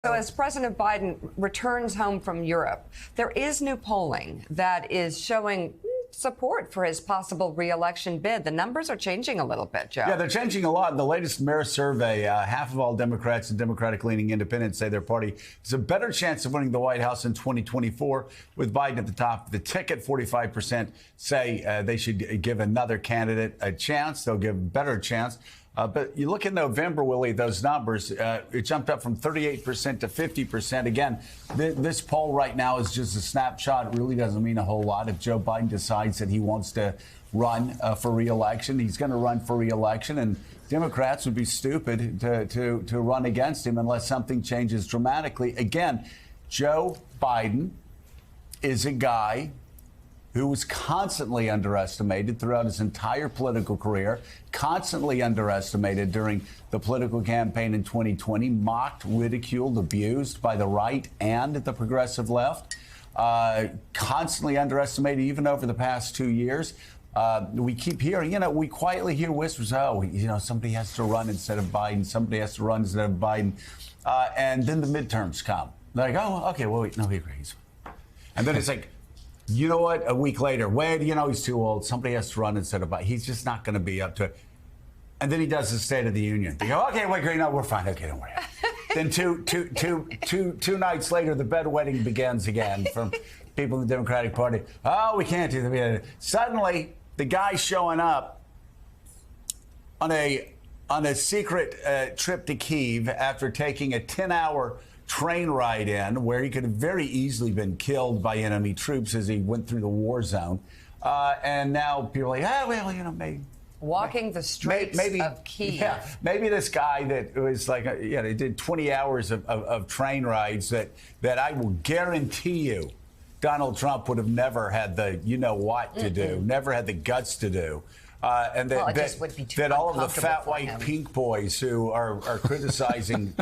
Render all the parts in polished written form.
So as President Biden returns home from Europe, there is new polling that is showing support for his possible re-election bid. The numbers are changing a little bit, Joe. Yeah, they're changing a lot. The latest Marist survey, half of all Democrats and Democratic-leaning independents say their party has a better chance of winning the White House in 2024, with Biden at the top of the ticket. 45% say they should give another candidate a chance. They'll give a better chance. But you look in November, Willie, those numbers, it jumped up from 38% to 50%. Again, this poll right now is just a snapshot. It really doesn't mean a whole lot. If Joe Biden decides that he wants to run for re-election, he's going to run for re-election. And Democrats would be stupid to run against him unless something changes dramatically. Again, Joe Biden is a guy who was constantly underestimated throughout his entire political career, constantly underestimated during the political campaign in 2020, mocked, ridiculed, abused by the right and the progressive left, constantly underestimated even over the past 2 years. We keep hearing, we quietly hear whispers, somebody has to run instead of Biden, somebody has to run instead of Biden. And then the midterms come. They're like, oh, okay, well, no, he agrees. And then it's like, you know what? A week later, wait, he's too old. Somebody has to run instead of Biden. He's just not going to be up to it. And then he does the State of the Union. They go, okay, wait, great, no, we're fine. Okay, don't worry. Then two nights later, the bedwetting begins again from people in the Democratic Party. Oh, we can't do that. Suddenly, the guy's showing up on a secret trip to Kyiv after taking a 10-hour train ride in, where he could have very easily been killed by enemy troops as he went through the war zone. And now people are like, maybe. Walking the streets of Kyiv. Yeah, maybe this guy that was like, they did 20 hours of train rides that I will guarantee you Donald Trump would have never had the what to do, never had the guts to do. And that all of the fat white pink boys who are criticizing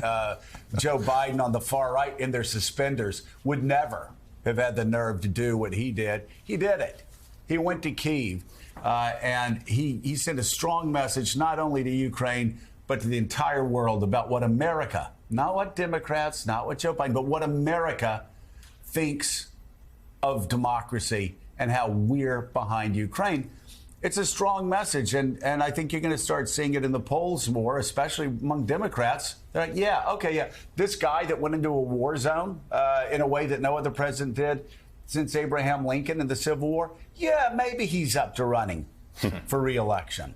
Joe Biden on the far right in their suspenders would never have had the nerve to do what he did. He did it. He went to Kyiv and he sent a strong message not only to Ukraine, but to the entire world about what America, not what Democrats, not what Joe Biden, but what America thinks of democracy and how we're behind Ukraine. It's a strong message, and I think you're going to start seeing it in the polls more, especially among Democrats. They're like, this guy that went into a war zone in a way that no other president did since Abraham Lincoln in the Civil War, maybe he's up to running for re-election.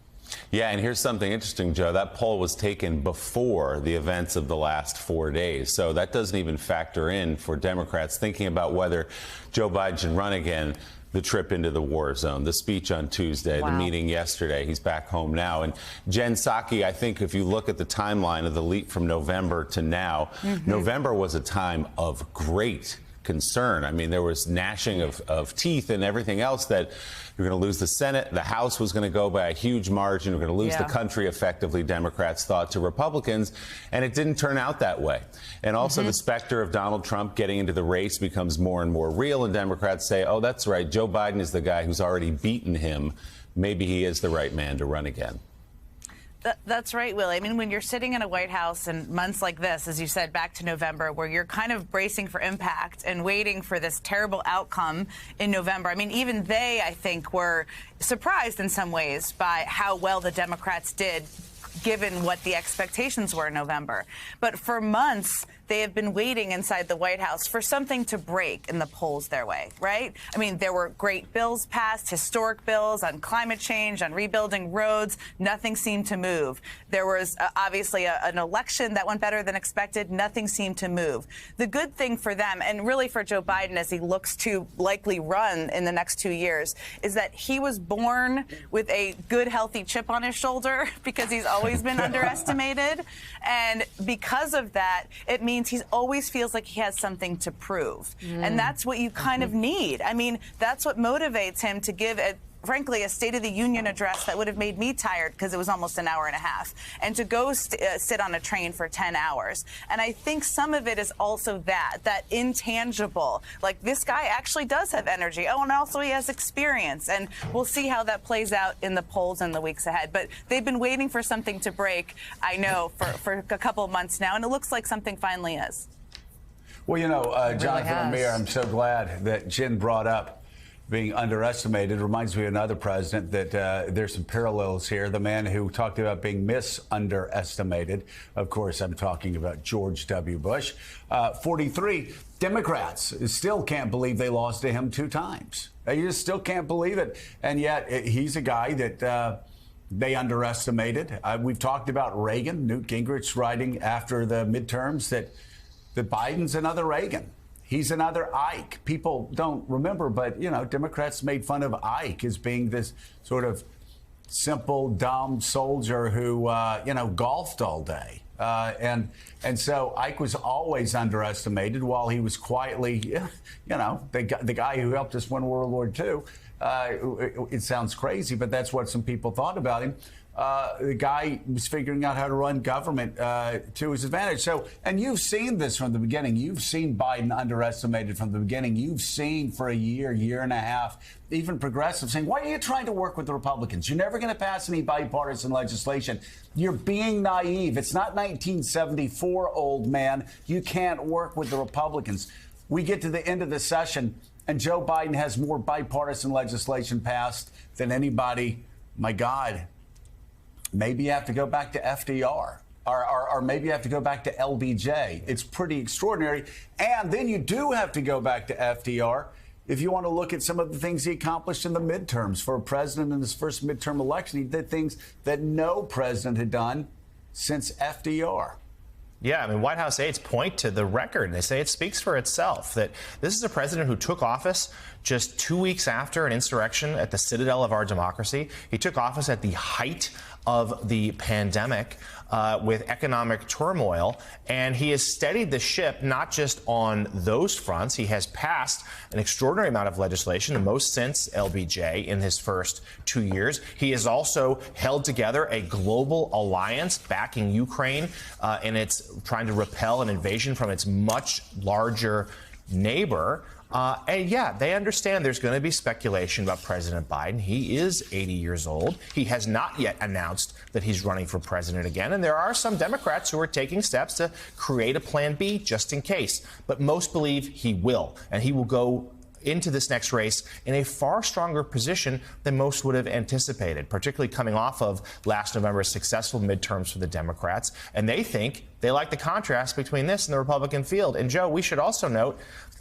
Yeah, and here's something interesting, Joe. That poll was taken before the events of the last 4 days. So that doesn't even factor in for Democrats thinking about whether Joe Biden should run again. The trip into the war zone, the speech on Tuesday, the meeting yesterday. He's back home now. And Jen Psaki, I think if you look at the timeline of the leap from November to now, November was a time of great concern. I mean, there was gnashing of teeth and everything else that you're going to lose the Senate. The House was going to go by a huge margin. We're going to lose the country, effectively, Democrats thought, to Republicans. And it didn't turn out that way. And also the specter of Donald Trump getting into the race becomes more and more real. And Democrats say, oh, that's right. Joe Biden is the guy who's already beaten him. Maybe he is the right man to run again. That's right, Willie. I mean, when you're sitting in a White House in months like this, as you said, back to November, where you're kind of bracing for impact and waiting for this terrible outcome in November. I mean, even they, I think, were surprised in some ways by how well the Democrats did, given what the expectations were in November. But for months, they have been waiting inside the White House for something to break in the polls their way, right? I mean, there were great bills passed, historic bills on climate change, on rebuilding roads. Nothing seemed to move. There was obviously an election that went better than expected. Nothing seemed to move. The good thing for them, and really for Joe Biden as he looks to likely run in the next 2 years, is that he was born with a good, healthy chip on his shoulder because he's always been underestimated. And because of that, it means he always feels like he has something to prove. And that's what you kind of need. I mean, that's what motivates him to give frankly, a State of the Union address that would have made me tired because it was almost an hour and a half, and to go sit on a train for 10 hours. And I think some of it is also that intangible, like this guy actually does have energy. Oh, and also he has experience. And we'll see how that plays out in the polls in the weeks ahead. But they've been waiting for something to break, I know, for a couple of months now, and it looks like something finally is. Well, you know, Jonathan has. Amir, I'm so glad that Jen brought up being underestimated. Reminds me of another president that there's some parallels here. The man who talked about being misunderestimated. Of course, I'm talking about George W. Bush. 43 Democrats still can't believe they lost to him 2 times. You just still can't believe it. And yet he's a guy that they underestimated. We've talked about Reagan, Newt Gingrich writing after the midterms that Biden's another Reagan. He's another Ike. People don't remember, but, you know, Democrats made fun of Ike as being this sort of simple, dumb soldier who, you know, golfed all day. And so Ike was always underestimated while he was quietly, you know, the guy who helped us win World War II. It sounds crazy, but that's what some people thought about him. The guy was figuring out how to run government to his advantage. So, and you've seen this from the beginning. You've seen Biden underestimated from the beginning. You've seen for a year, year and a half, even progressives saying, why are you trying to work with the Republicans? You're never going to pass any bipartisan legislation. You're being naive. It's not 1974, old man. You can't work with the Republicans. We get to the end of the session, and Joe Biden has more bipartisan legislation passed than anybody. My God. Maybe you have to go back to FDR, or maybe you have to go back to LBJ. It's pretty extraordinary. And then you do have to go back to FDR if you want to look at some of the things he accomplished in the midterms. For a president in his first midterm election, he did things that no president had done since FDR. Yeah, I mean, White House aides point to the record. They say it speaks for itself that this is a president who took office just 2 weeks after an insurrection at the citadel of our democracy. He took office at the height of the pandemic with economic turmoil, and he has steadied the ship not just on those fronts. He has passed an extraordinary amount of legislation, the most since LBJ in his first 2 years. He has also held together a global alliance backing Ukraine in its trying to repel an invasion from its much larger neighbor. And yeah, they understand there's going to be speculation about President Biden. He is 80 years old. He has not yet announced that he's running for president again. And there are some Democrats who are taking steps to create a plan B just in case. But most believe he will. And he will go into this next race in a far stronger position than most would have anticipated, particularly coming off of last November's successful midterms for the Democrats. And they think they like the contrast between this and the Republican field. And Joe, we should also note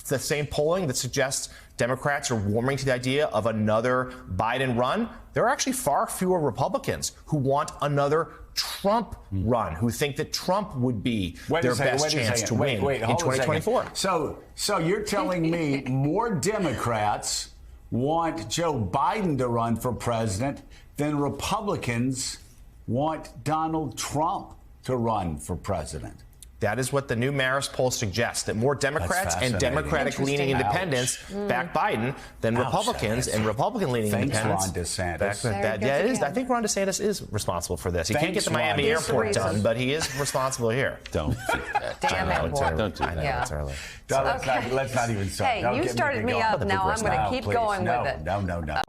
the same polling that suggests Democrats are warming to the idea of another Biden run. There are actually far fewer Republicans who want another Trump run, who think that Trump would be their best chance to win in 2024. So you're telling me more Democrats want Joe Biden to run for president than Republicans want Donald Trump to run for president? That is what the new Marist poll suggests, that more Democrats and Democratic-leaning independents back Biden than Republicans and Republican-leaning independents. Thanks, Ron DeSantis. I think Ron DeSantis is responsible for this. He can't get the Miami airport done, but he is responsible here. Don't. Damn it. Don't do that. Yeah. It's early. Let's not even start. Hey, you started me up. Now I'm going to keep going with it. No.